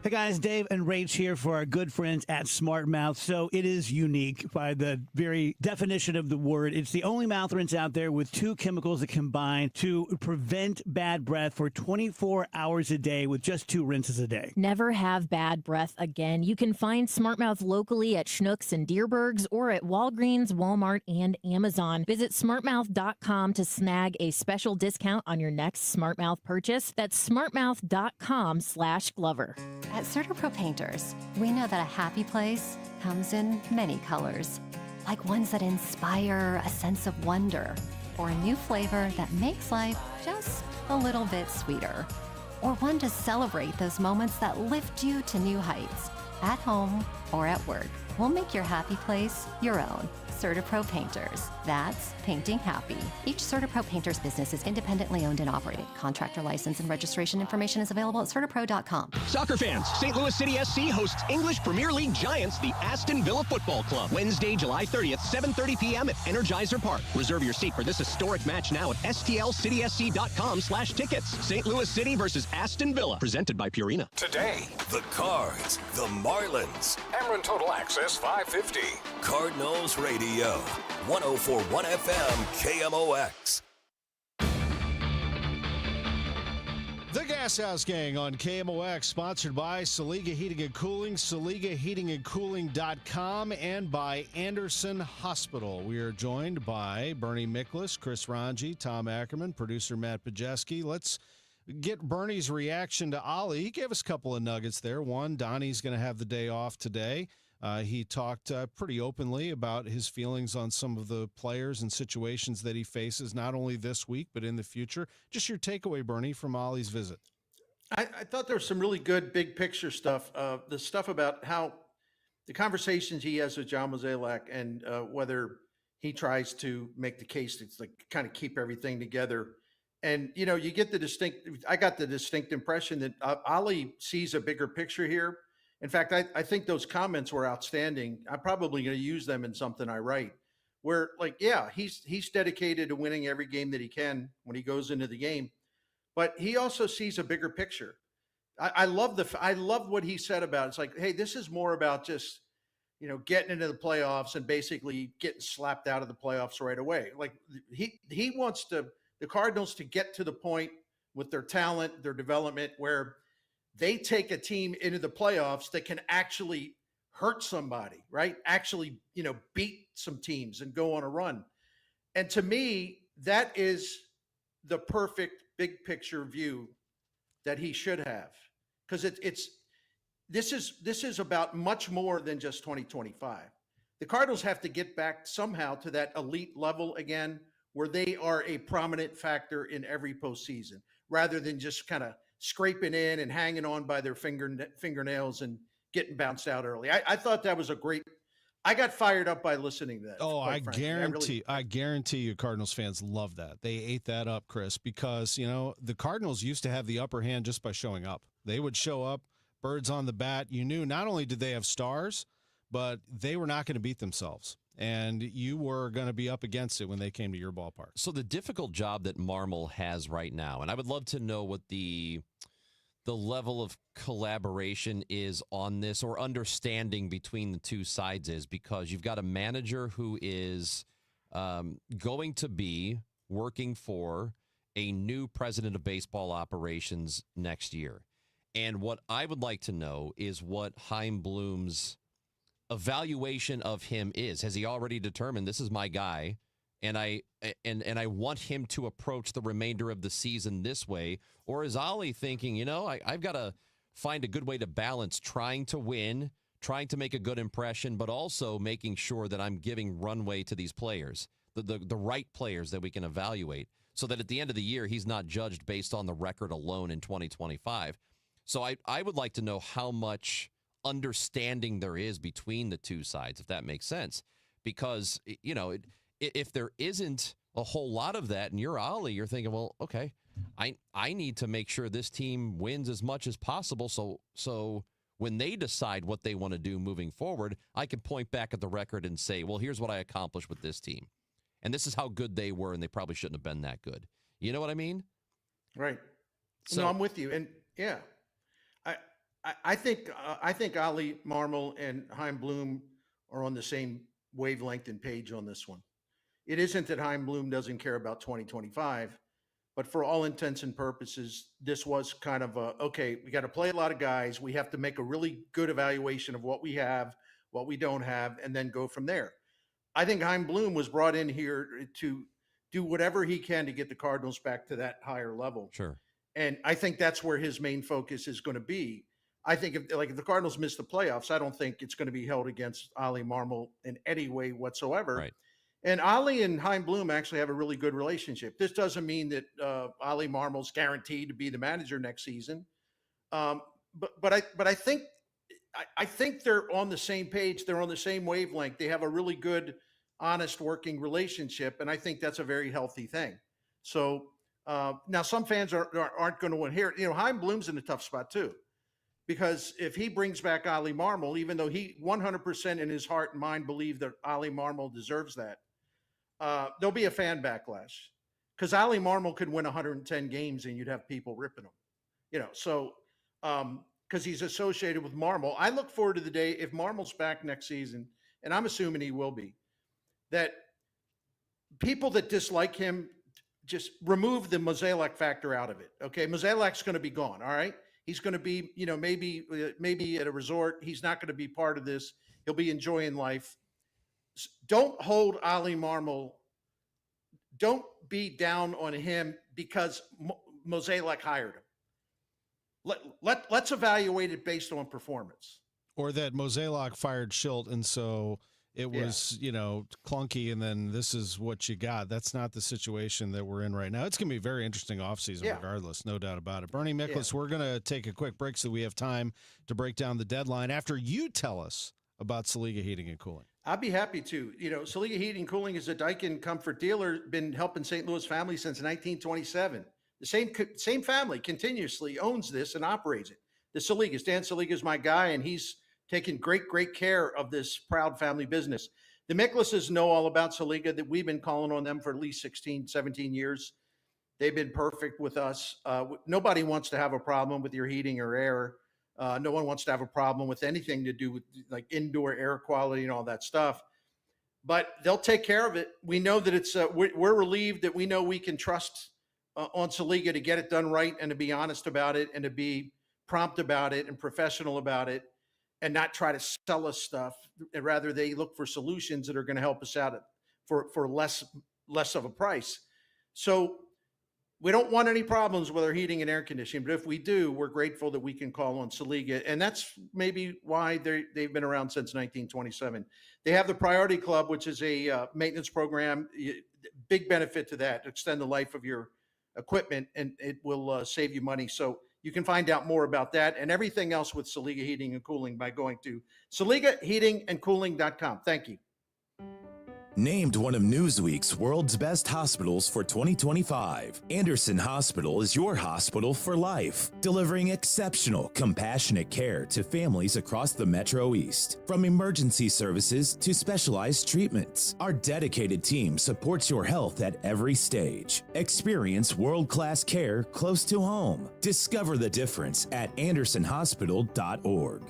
Hey guys, Dave and Rach here for our good friends at Smart Mouth. So it is unique by the very definition of the word. It's the only mouth rinse out there with 2 chemicals that combine to prevent bad breath for 24 hours a day with just 2 rinses a day. Never have bad breath again. You can find Smart Mouth locally at Schnucks and Deerbergs or at Walgreens, Walmart, and Amazon. Visit smartmouth.com to snag a special discount on your next Smart Mouth purchase. That's smartmouth.com/Glover. At CertaPro Painters, we know that a happy place comes in many colors, like ones that inspire a sense of wonder, or a new flavor that makes life just a little bit sweeter, or one to celebrate those moments that lift you to new heights, at home or at work. We'll make your happy place your own. CertaPro Painters. That's painting happy. Each CertaPro Painters business is independently owned and operated. Contractor license and registration information is available at CertaPro.com. Soccer fans, St. Louis City SC hosts English Premier League giants, the Aston Villa Football Club. Wednesday, July 30th, 7:30 p.m. at Energizer Park. Reserve your seat for this historic match now at stlcitysc.com/tickets. St. Louis City versus Aston Villa. Presented by Purina. Today, the Cards, the Marlins. Ameren Total Access 550. Cardinals Radio, 104.1 FM, KMOX. The Gashouse Gang on KMOX, sponsored by Saliga Heating and Cooling, SaligaHeatingandCooling.com, and by Anderson Hospital. We are joined by Bernie Miklas, Chris Ranji, Tom Ackerman, producer Matt Pajeski. Let's get Bernie's reaction to Oli. He gave us a couple of nuggets there. One, Donnie's going to have the day off today. He talked pretty openly about his feelings on some of the players and situations that he faces, not only this week, but in the future. Just your takeaway, Bernie, from Oli's visit. I thought there was some really good big picture stuff. The stuff about how the conversations he has with John Mozeliak and whether he tries to make the case to like kind of keep everything together. And, you know, you get I got the distinct impression that Oli sees a bigger picture here. In fact, I think those comments were outstanding. I'm probably going to use them in something I write where, like, yeah, he's dedicated to winning every game that he can when he goes into the game, but he also sees a bigger picture. I love what he said about it. It's like, hey, this is more about just, you know, getting into the playoffs and basically getting slapped out of the playoffs right away. Like he wants the Cardinals to get to the point with their talent, their development, where they take a team into the playoffs that can actually hurt somebody, right? Actually, you know, beat some teams and go on a run. And to me, that is the perfect big picture view that he should have. Because this is about much more than just 2025. The Cardinals have to get back somehow to that elite level again, where they are a prominent factor in every postseason, rather than just kind of scraping in and hanging on by their fingernails and getting bounced out early. I thought that was I got fired up by listening to that. Oh, I guarantee you Cardinals fans love that. They ate that up, Chris, because, you know, the Cardinals used to have the upper hand just by showing up. They would show up, birds on the bat. You knew not only did they have stars, but they were not going to beat themselves. And you were going to be up against it when they came to your ballpark. So the difficult job that Marmol has right now, and I would love to know what the level of collaboration is on this, or understanding between the two sides is, because you've got a manager who is going to be working for a new president of baseball operations next year. And what I would like to know is what Chaim Bloom's evaluation of him is. Has he already determined this is my guy, and I want him to approach the remainder of the season this way? Or is Oli thinking, you know, I've got to find a good way to balance trying to win, trying to make a good impression, but also making sure that I'm giving runway to these players, the right players that we can evaluate, so that at the end of the year, he's not judged based on the record alone in 2025. So I would like to know how much understanding there is between the two sides, if that makes sense. Because, you know, if there isn't a whole lot of that and you're Oli, you're thinking, well, okay, I need to make sure this team wins as much as possible. So when they decide what they want to do moving forward, I can point back at the record and say, well, here's what I accomplished with this team. And this is how good they were, and they probably shouldn't have been that good. You know what I mean? Right. So, no, I'm with you. And yeah, I think Oli Marmol and Chaim Bloom are on the same wavelength and page on this one. It isn't that Chaim Bloom doesn't care about 2025, but for all intents and purposes, this was kind of okay, we got to play a lot of guys. We have to make a really good evaluation of what we have, what we don't have, and then go from there. I think Chaim Bloom was brought in here to do whatever he can to get the Cardinals back to that higher level. Sure. And I think that's where his main focus is going to be. I think if the Cardinals miss the playoffs, I don't think it's going to be held against Oli Marmol in any way whatsoever. Right. And Oli and Chaim Bloom actually have a really good relationship. This doesn't mean that Oli Marmol's guaranteed to be the manager next season. But I think they're on the same page. They're on the same wavelength. They have a really good, honest working relationship, and I think that's a very healthy thing. So now some fans aren't going to hear it. Chaim Bloom's in a tough spot too, because if he brings back Oli Marmol, even though he 100% in his heart and mind believe that Oli Marmol deserves that, there'll be a fan backlash because Oli Marmol could win 110 games and you'd have people ripping him, so because he's associated with Marmol. I look forward to the day if Marmol's back next season, and I'm assuming he will be, that people that dislike him just remove the Mozeliak factor out of it. Okay, Mozeliak's going to be gone. All right, he's going to be, maybe at a resort. He's not going to be part of this. He'll be enjoying life. Don't hold Oli Marmol. Don't be down on him because Mozeliak hired him. Let's evaluate it based on performance. Or that Mozeliak fired Schilt, and so it was, clunky, and then this is what you got. That's not the situation that we're in right now. It's going to be a very interesting offseason regardless, no doubt about it. Bernie Miklasz, we're going to take a quick break so we have time to break down the deadline after you tell us about Saliga Heating and Cooling. I'd be happy to. Saliga Heating and Cooling is a Daikin comfort dealer, been helping St. Louis families since 1927. The same family continuously owns this and operates it. The Saligas. Dan Saliga is my guy, and he's taken great care of this proud family business. The Miklases know all about Saliga, that we've been calling on them for at least 16, 17 years. They've been perfect with us. Nobody wants to have a problem with your heating or air. No one wants to have a problem with anything to do with like indoor air quality and all that stuff. But they'll take care of it. We know that it's we're relieved that we know we can trust on Saliga to get it done right and to be honest about it and to be prompt about it and professional about it and not try to sell us stuff. And rather, they look for solutions that are going to help us out for less of a price. So we don't want any problems with our heating and air conditioning, but if we do, we're grateful that we can call on Saliga. And that's maybe why they've been around since 1927. They have the Priority Club, which is a maintenance program. Big benefit to that, extend the life of your equipment, and it will save you money. So you can find out more about that and everything else with Saliga Heating and Cooling by going to SaligaHeatingandCooling.com. Thank you. Named one of Newsweek's world's best hospitals for 2025, Anderson Hospital is your hospital for life, delivering exceptional, compassionate care to families across the Metro East. From emergency services to specialized treatments, our dedicated team supports your health at every stage. Experience world-class care close to home. Discover the difference at andersonhospital.org.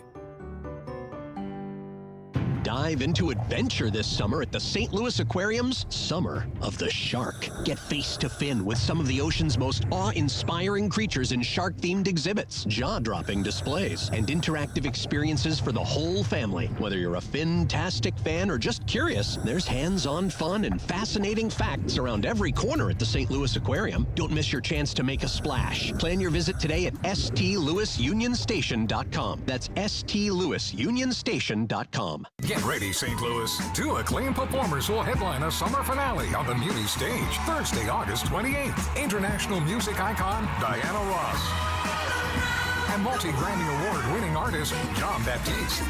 Dive into adventure this summer at the St. Louis Aquarium's Summer of the Shark. Get face to fin with some of the ocean's most awe-inspiring creatures in shark-themed exhibits, jaw-dropping displays, and interactive experiences for the whole family. Whether you're a fin-tastic fan or just curious, there's hands-on fun and fascinating facts around every corner at the St. Louis Aquarium. Don't miss your chance to make a splash. Plan your visit today at stlouisunionstation.com. That's stlouisunionstation.com. Get ready, St. Louis. Two acclaimed performers will headline a summer finale on the Muni stage Thursday, August 28th. International music icon Diana Ross and multi-Grammy Award-winning artist John Baptiste.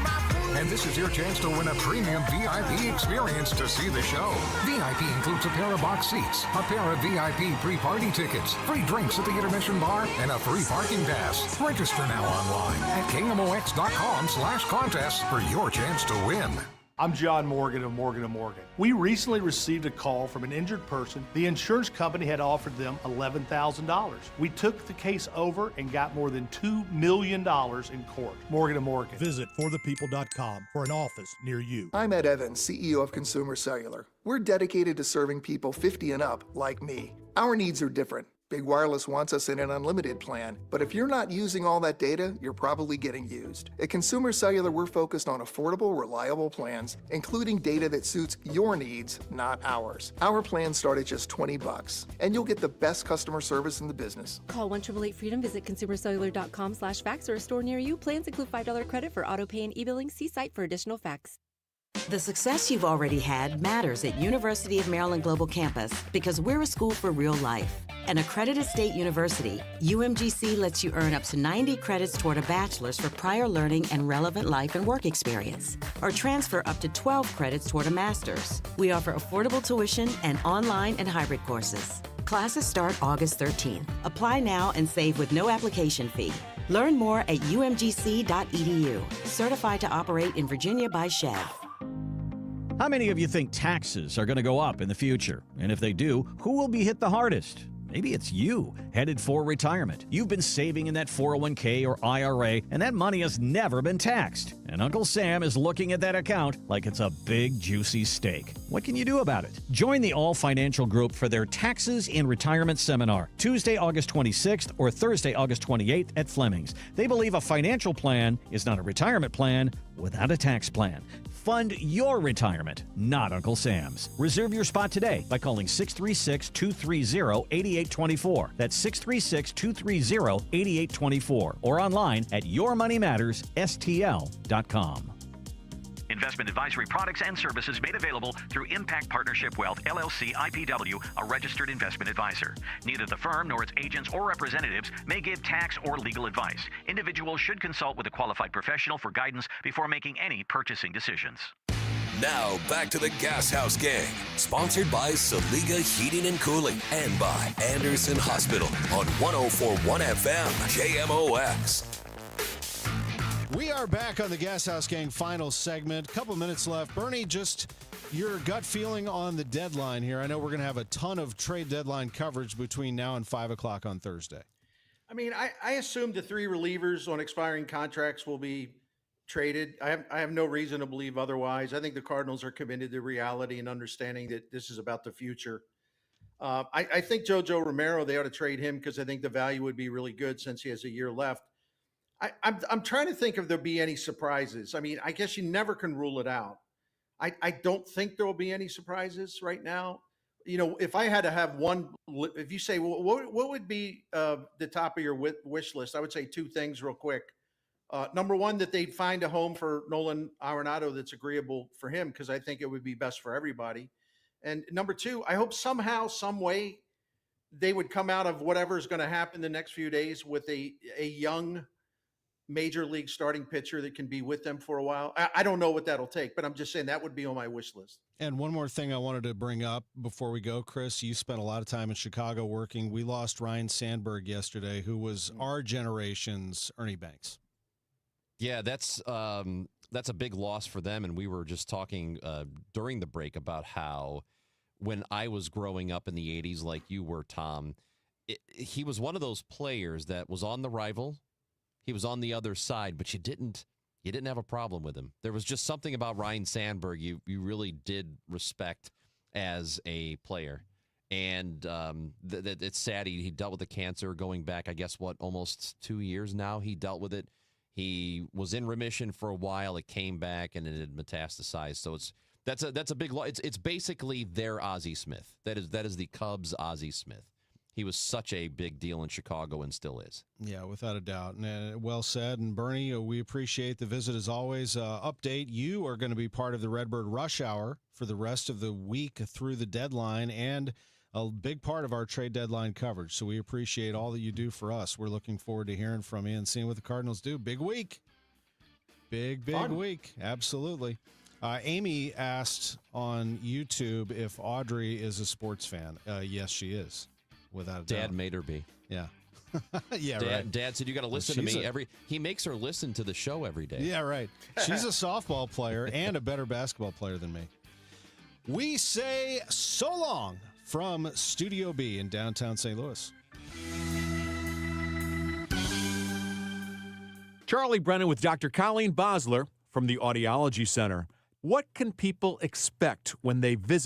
And this is your chance to win a premium VIP experience to see the show. VIP includes a pair of box seats, a pair of VIP pre-party tickets, free drinks at the intermission bar, and a free parking pass. Register now online at KMOX.com/contest for your chance to win. I'm John Morgan of Morgan & Morgan. We recently received a call from an injured person. The insurance company had offered them $11,000. We took the case over and got more than $2 million in court. Morgan & Morgan. Visit forthepeople.com for an office near you. I'm Ed Evans, CEO of Consumer Cellular. We're dedicated to serving people 50 and up like me. Our needs are different. Big Wireless wants us in an unlimited plan, but if you're not using all that data, you're probably getting used. At Consumer Cellular, we're focused on affordable, reliable plans, including data that suits your needs, not ours. Our plans start at just $20, and you'll get the best customer service in the business. Call 1-888-FREEDOM, visit consumercellular.com/facts or a store near you. Plans include $5 credit for auto pay and e-billing. See site for additional facts. The success you've already had matters at University of Maryland Global Campus because we're a school for real life. An accredited state university, UMGC lets you earn up to 90 credits toward a bachelor's for prior learning and relevant life and work experience, or transfer up to 12 credits toward a master's. We offer affordable tuition and online and hybrid courses. Classes start August 13th. Apply now and save with no application fee. Learn more at umgc.edu. Certified to operate in Virginia by Chev. How many of you think taxes are going to go up in the future? And if they do, who will be hit the hardest? Maybe it's you, headed for retirement. You've been saving in that 401k or IRA, and that money has never been taxed. And Uncle Sam is looking at that account like it's a big, juicy steak. What can you do about it? Join the All Financial Group for their Taxes in Retirement Seminar, Tuesday, August 26th or Thursday, August 28th at Fleming's. They believe a financial plan is not a retirement plan without a tax plan. Fund your retirement, not Uncle Sam's. Reserve your spot today by calling 636-230-8824. That's 636-230-8824. Or online at yourmoneymattersstl.com. Investment advisory products and services made available through Impact Partnership Wealth, LLC, IPW, a registered investment advisor. Neither the firm nor its agents or representatives may give tax or legal advice. Individuals should consult with a qualified professional for guidance before making any purchasing decisions. Now, back to the Gashouse Gang, sponsored by Saliga Heating and Cooling and by Anderson Hospital on 104.1 FM, KMOX. We are back on the Gashouse Gang final segment. Couple minutes left. Bernie, just your gut feeling on the deadline here. I know we're going to have a ton of trade deadline coverage between now and 5 o'clock on Thursday. I mean, I assume the three relievers on expiring contracts will be traded. I have no reason to believe otherwise. I think the Cardinals are committed to reality and understanding that this is about the future. I think JoJo Romero, they ought to trade him because I think the value would be really good since he has a year left. I'm trying to think if there'll be any surprises. I mean, I guess you never can rule it out. I don't think there will be any surprises right now. You know, if I had to have one, if you say, well, what would be the top of your wish list? I would say two things real quick. Number one, that they'd find a home for Nolan Arenado that's agreeable for him, because I think it would be best for everybody. And number two, I hope somehow, some way, they would come out of whatever is going to happen the next few days with a young major league starting pitcher that can be with them for a while. I don't know what that'll take, but I'm just saying that would be on my wish list. And one more thing I wanted to bring up before we go, Chris, you spent a lot of time in Chicago working. We lost Ryan Sandberg yesterday, who was our generation's Ernie Banks. Yeah, that's a big loss for them. And we were just talking during the break about how when I was growing up in the 80s, like you were, Tom, he was one of those players that was on the rival. He was on the other side, but you didn't have a problem with him. There was just something about Ryan Sandberg you really did respect as a player. And it's sad he dealt with the cancer going back, I guess, almost 2 years now. He dealt with it. He was in remission for a while. It came back, and it had metastasized. So that's a big loss. It's basically their Ozzie Smith. That is the Cubs' Ozzie Smith. He was such a big deal in Chicago and still is. Yeah, without a doubt. And well said. And Bernie, we appreciate the visit as always. Update, you are going to be part of the Redbird Rush Hour for the rest of the week through the deadline and a big part of our trade deadline coverage. So we appreciate all that you do for us. We're looking forward to hearing from you and seeing what the Cardinals do. Big week. Big week. Absolutely. Amy asked on YouTube if Audrey is a sports fan. Yes, she is. Without a doubt. Dad made her be. Yeah. Yeah, right. Dad said, you got to listen to me. He makes her listen to the show every day. Yeah, right. She's a softball player and a better basketball player than me. We say so long from Studio B in downtown St. Louis. Charlie Brennan with Dr. Colleen Bosler from the Audiology Center. What can people expect when they visit